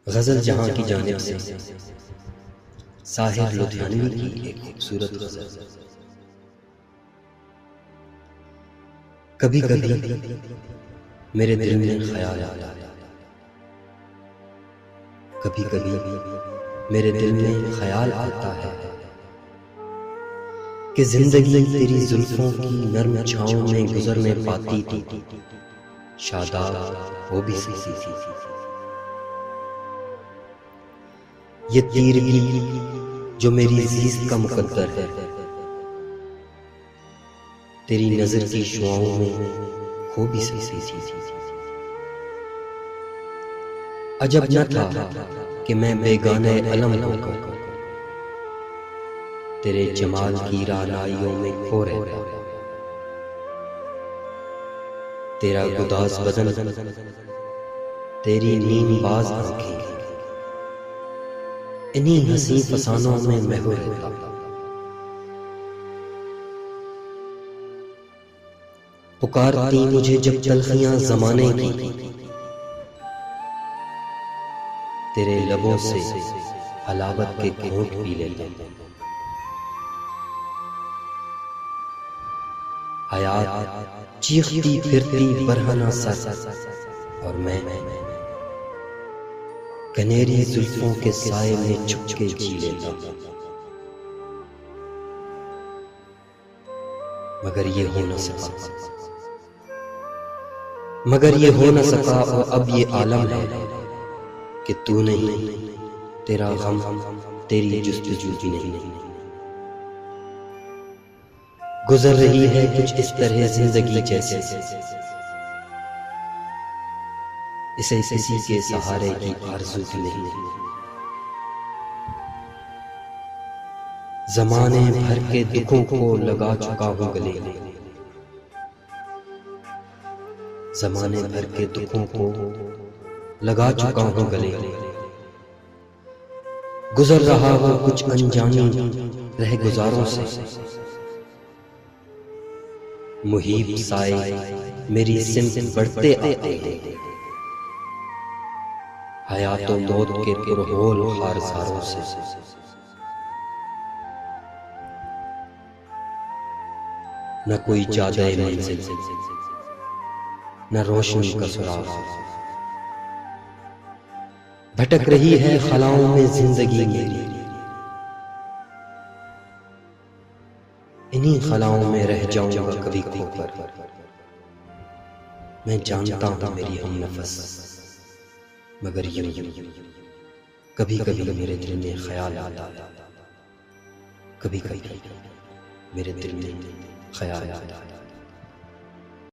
गज़ल जहाँ की जानिब से साहिर लुधियानवी की एक खूबसूरत गज़ल। कभी कभी मेरे दिल में ख्याल आता है, कभी कभी मेरे दिल में ख्याल आता है कि जिंदगी तेरी जुल्फों की नर्म छाँव में गुजरने पाती थी, शादाब वो भी सी थी। ये तीर भी जो मेरी ज़ीज़ का मुकद्दर है, तेरी नज़र की शुआओं में खो भी सी थी। अजब न था कि मैं बेगाने अलम होकर तेरे जमाल की रानाइयों में खो रहता। तेरा गुदाज बदन, तेरी नीमबाज आंखें, इन्हीं हंसी फसानों में मैं हो रहता। पुकारती मुझे जब तलखियां ज़माने की, तेरे लबों से हलावत के घूंट पी लेता। हयात चीखती फिरती बरहना सर, और मैं कनेरी जुल्फों के साए में छुप के जी लेता। मगर ये हो न सका, मगर ये हो न सका, और अब ये आलम है कि तू नहीं, तेरा गम, तेरी जुस्तजू भी नहीं। गुजर रही है कुछ इस तरह जिंदगी जैसे इसे किसी के सहारे की आरज़ू भी नहीं। ज़माने भर के दुखों को लगा चुका हूँ गले, ज़माने भर के दुखों को लगा चुका हूँ गले। गुजर रहा हूँ कुछ अनजानी रह गुजारों से, मुहीब साए मेरी सिमत बढ़ते आते हैं, हयातो मौत के पुरहोल हारसारों से। न कोई जादे मंजिल, न रोशनी का सुराग, भटक रही है खलाओं में जिंदगी मेरी, इन्हीं खलाओं में रह जाऊंगा कभी खोकर। मैं जानता हूं मेरी हम नफस, मगर यूं कभी कभी मेरे दिल में ख्याल आता, कभी कभी मेरे दिल में ख्याल आता।